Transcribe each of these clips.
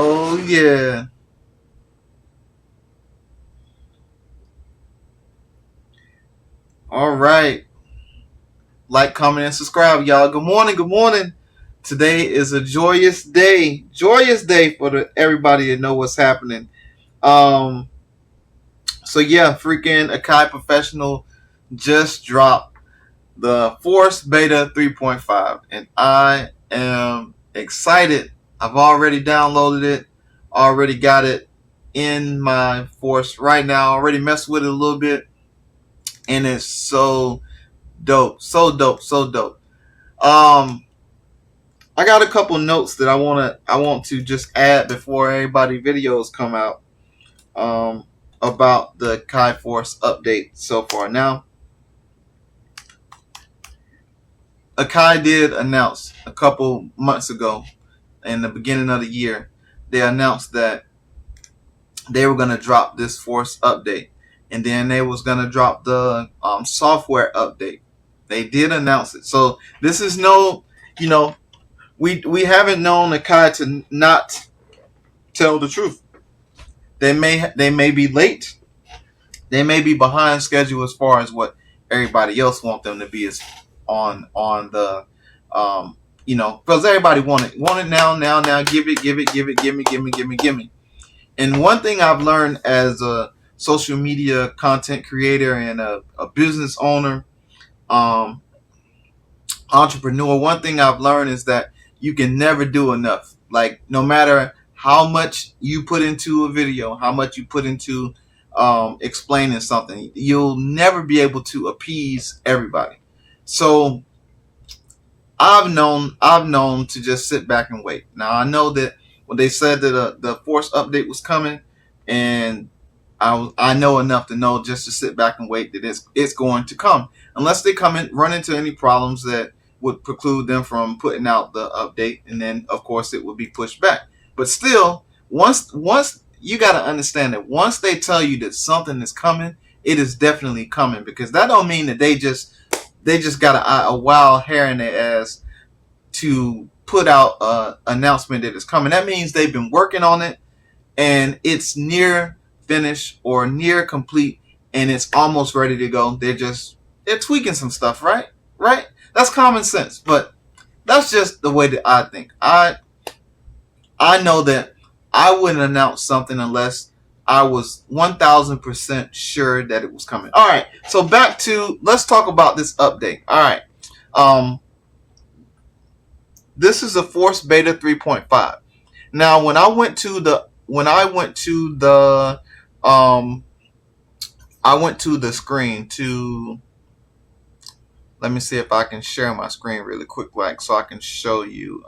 Oh yeah. All right. Like, comment, and subscribe, y'all. Good morning. Good morning. Today is a joyous day. Joyous day for everybody to know what's happening. Um. So yeah, freaking Akai Professional just dropped the Force Beta 3.5, and I am excited. I've already downloaded it. Already got it in my Force right now. Already messed with it a little bit, and it's so dope, so dope, so dope. Um, I got a couple notes that I want to just add before everybody videos come out. Um, about the Kai Force update so far. Now, Akai did announce a couple months ago, in the beginning of the year, they announced that they were going to drop this Force update, and then they was going to drop the software update. They did announce it, so this is no, you know, we haven't known Akai to not tell the truth. They may be late. They may be behind schedule as far as what everybody else want them to be is on the because everybody want it now. Give it, give me. And one thing I've learned as a social media content creator and a business owner, um, entrepreneur, one thing I've learned is that you can never do enough. Like, no matter how much you put into a video, how much you put into explaining something, you'll never be able to appease everybody. So I've known to just sit back and wait. Now I know that when they said that the Force update was coming, and I know enough to know just to sit back and wait that it's going to come, unless they run into any problems that would preclude them from putting out the update, and then of course it would be pushed back. But still, once you got to understand that once they tell you that something is coming, it is definitely coming, because that don't mean that they just got a wild hair in their ass to put out an announcement that it's coming. That means they've been working on it, and it's near finished or near complete, and it's almost ready to go. They're tweaking some stuff, right? Right? That's common sense, but that's just the way that I think. I know that I wouldn't announce something unless I was 1000% sure that it was coming. All right, so let's talk about this update. All right, this is a Force Beta 3.5. Now, when I went to the screen to, let me see if I can share my screen really quick, like, so I can show you.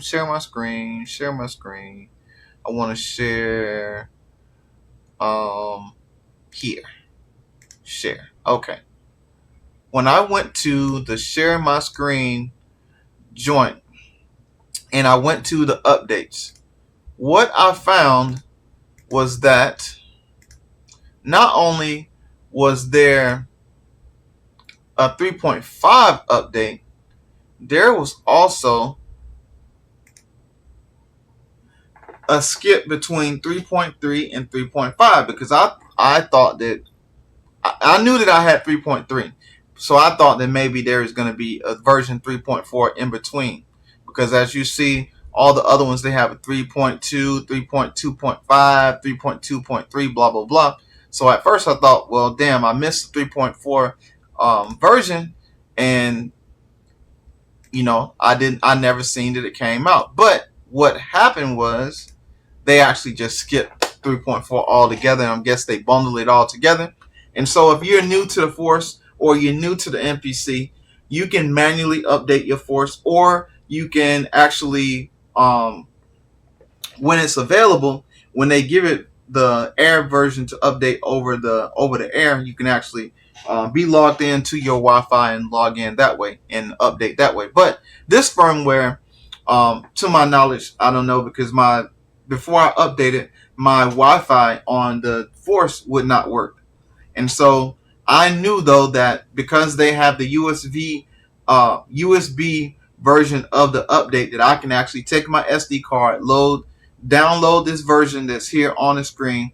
Share my screen. I want to share here. Share. Okay. When I went to the share my screen joint and I went to the updates, what I found was that not only was there a 3.5 update, there was also a skip between 3.3 and 3.5, because I thought that I knew that I had 3.3, so I thought that maybe there is going to be a version 3.4 in between, because as you see, all the other ones, they have a 3.2, 3.2.5, 3.2.3, blah blah blah. So at first I thought, well, damn, I missed the 3.4 version, and I never seen that it came out. But what happened was they actually just skipped 3.4 altogether, and I guess they bundled it all together. And so if you're new to the Force or you're new to the MPC, you can manually update your Force, or you can actually, when it's available, when they give it the air version to update over the air, you can actually be logged into your Wi-Fi and log in that way and update that way. But this firmware, to my knowledge, I don't know, because before I updated, my Wi-Fi on the Force would not work. And so I knew, though, that because they have the USB version of the update, that I can actually take my SD card, load download this version that's here on the screen,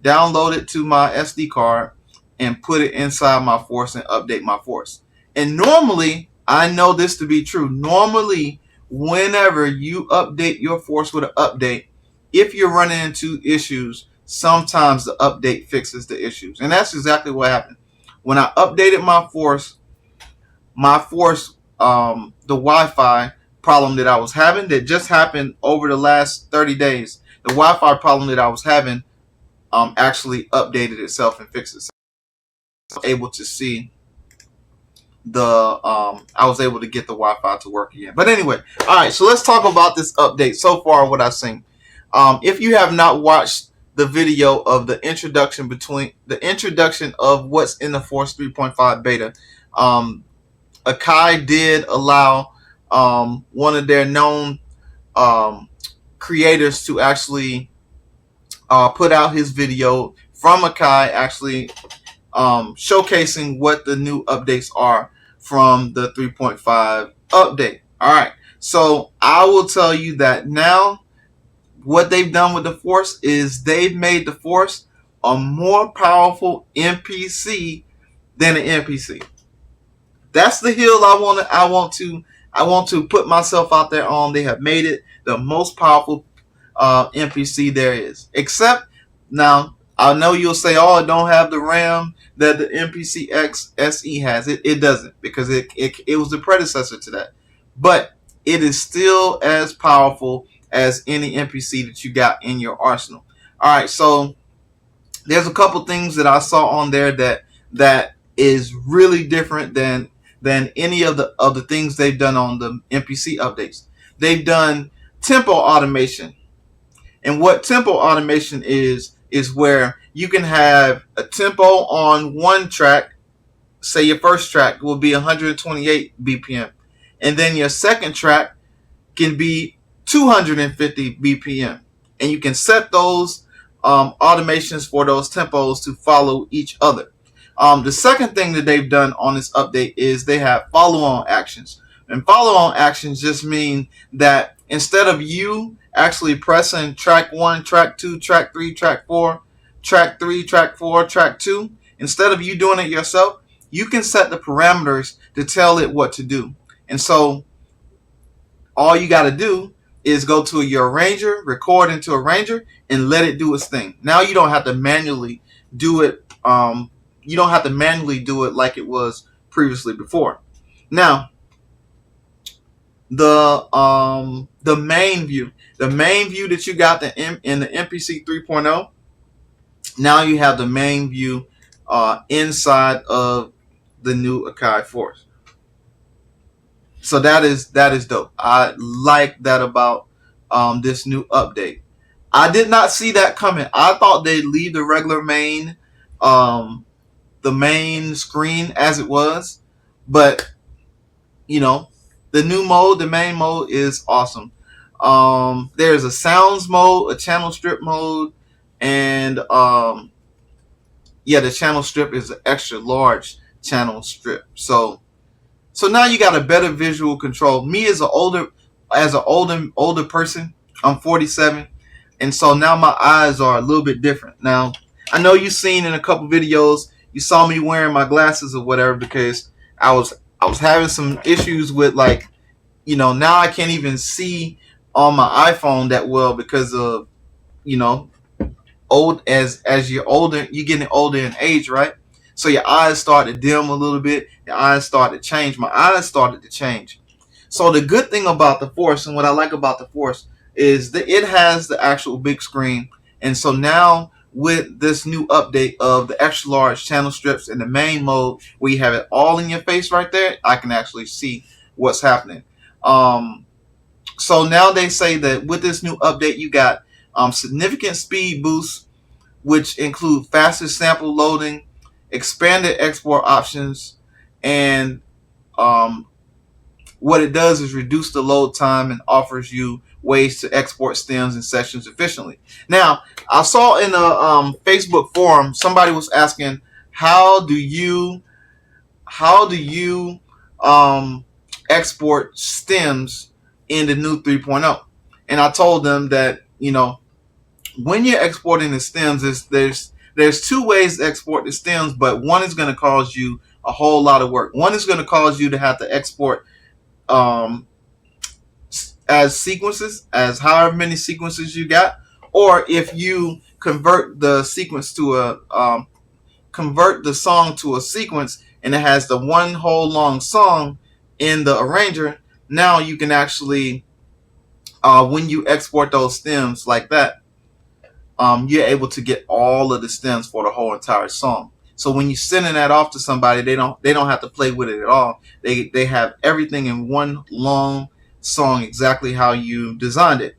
download it to my SD card, and put it inside my force and update my force. And normally, I know this to be true. Normally, whenever you update your force with an update, if you're running into issues, sometimes the update fixes the issues. And that's exactly what happened. When I updated my force, the Wi-Fi problem that I was having that just happened over the last 30 days, the Wi-Fi problem that I was having actually updated itself and fixed itself. I was able to see I was able to get the Wi-Fi to work again. But anyway, all right, so let's talk about this update so far, what I've seen. If you have not watched the video of the introduction of what's in the Force 3.5 beta, Akai did allow one of their known creators to actually put out his video from Akai, actually showcasing what the new updates are from the 3.5 update. All right, so I will tell you that now what they've done with the Force is they've made the Force a more powerful NPC than an NPC. That's the hill I want to put myself out there on. They have made it the most powerful NPC there is. Except now, I know you'll say, "Oh, it don't have the RAM that the NPC X SE has." It doesn't, because it was the predecessor to that. But it is still as powerful as any NPC that you got in your arsenal. All right, so there's a couple things that I saw on there that is really different than any of the things they've done on the NPC updates. They've done tempo automation. And what tempo automation is where you can have a tempo on one track. Say your first track will be 128 BPM, and then your second track can be 250 BPM, and you can set those automations for those tempos to follow each other. The second thing that they've done on this update is they have follow-on actions. And follow-on actions just mean that instead of you actually pressing track 1, track 2, track 3, track 4, track 3, track 4, track 2, instead of you doing it yourself, you can set the parameters to tell it what to do. And so all you got to do is go to your arranger, record into arranger, and let it do its thing. Now you don't have to manually do it. You don't have to manually do it like it was previously before. Now, the main view that you got in the NPC 3.0, now you have the main view inside of the new Akai Force. So that is dope. I like that about this new update. I did not see that coming. I thought they'd leave the regular main the main screen as it was, but you know, the new mode, the main mode, is awesome. There's a sounds mode, a channel strip mode, and the channel strip is an extra large channel strip. So now you got a better visual control. Me as an older person, I'm 47, and so now my eyes are a little bit different. Now I know you've seen in a couple videos, you saw me wearing my glasses or whatever because I was having some issues with, like, now I can't even see on my iPhone that well because of, old as you're older, you're getting older in age, right? So your eyes start to dim a little bit. Your eyes start to change. My eyes started to change. So the good thing about the Force, and what I like about the Force, is that it has the actual big screen. And so now with this new update of the extra large channel strips in the main mode, where you have it all in your face right there, I can actually see what's happening. So now they say that with this new update, you got significant speed boosts, which include faster sample loading, expanded export options, and what it does is reduce the load time and offers you ways to export stems and sessions efficiently. Now, I saw in a Facebook forum, somebody was asking, how do you export stems in the new 3.0? And I told them that you know, when you're exporting the stems, there's two ways to export the stems, but one is going to cause you a whole lot of work. One is going to cause you to have to export um, as sequences, as however many sequences you got, or if you convert the sequence to a convert the song to a sequence and it has the one whole long song in the arranger. Now you can actually when you export those stems like that, you're able to get all of the stems for the whole entire song. So when you're sending that off to somebody, they don't have to play with it at all. They have everything in one long song exactly how you designed it.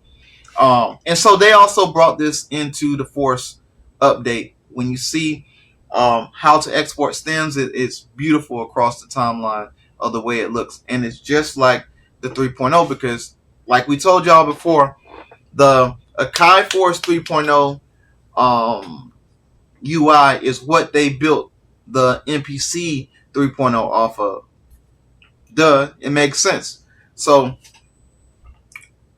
And so they also brought this into the Force update. When you see how to export stems, it's beautiful across the timeline of the way it looks, and it's just like the 3.0 because, like we told y'all before, the Akai Force 3.0 UI is what they built the MPC 3.0 off of. Duh, it makes sense. So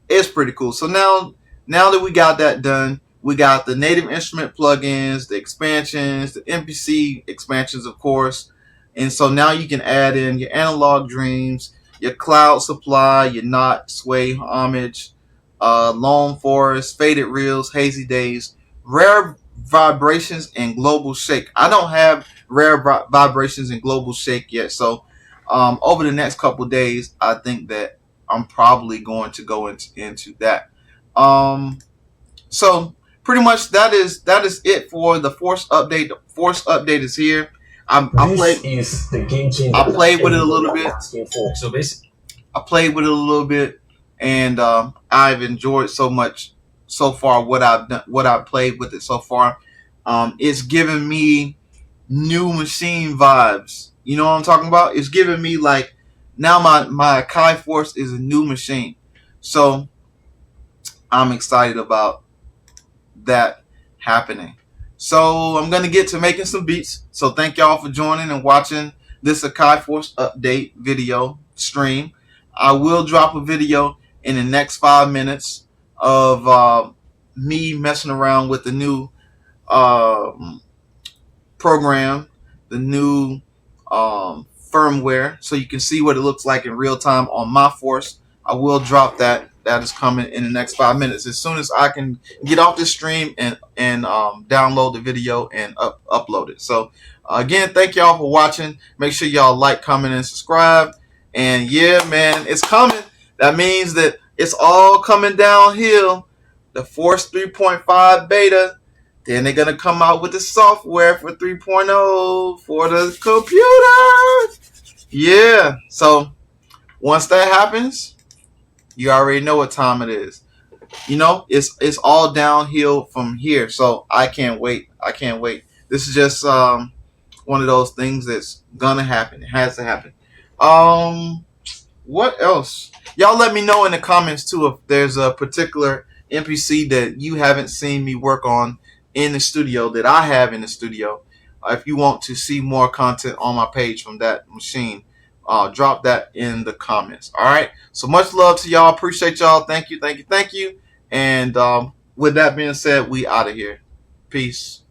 it's pretty cool. So now that we got that done, we got the native instrument plugins, the expansions, the MPC expansions, of course. And so now you can add in your analog dreams, your cloud supply, your knot, sway, homage, lone forest, faded reels, hazy days, rare vibrations, and global shake. I don't have rare vibrations and global shake yet. So over the next couple days, I think that I'm probably going to go into that. Um, so pretty much that is it for the Force update. The Force update is here. I played. Is the game changer. I played with it a little bit. So basically, I played with it a little bit, and I've enjoyed so much so far what I've done, what I've played with it so far. It's given me new machine vibes. You know what I'm talking about? It's giving me like now my Kai Force is a new machine. So I'm excited about that happening. So I'm gonna get to making some beats. So thank y'all for joining and watching this Akai Force update video stream. I will drop a video in the next 5 minutes of me messing around with the new um, program, the new firmware, so you can see what it looks like in real time on my Force. I will drop that. That is coming in the next 5 minutes. As soon as I can get off this stream and download the video and upload it. So again, thank y'all for watching. Make sure y'all like, comment, and subscribe. And yeah, man, it's coming. That means that it's all coming downhill. The Force 3.5 beta. Then they're gonna come out with the software for 3.0 for the computer. Yeah. So once that happens, you already know what time it is. You know, it's all downhill from here. So I can't wait. I can't wait. This is just one of those things that's gonna happen. It has to happen. What else? Y'all let me know in the comments too if there's a particular NPC that you haven't seen me work on in the studio that I have in the studio. If you want to see more content on my page from that machine, drop that in the comments. All right. So much love to y'all. Appreciate y'all. Thank you. Thank you. Thank you. And with that being said, we out of here. Peace.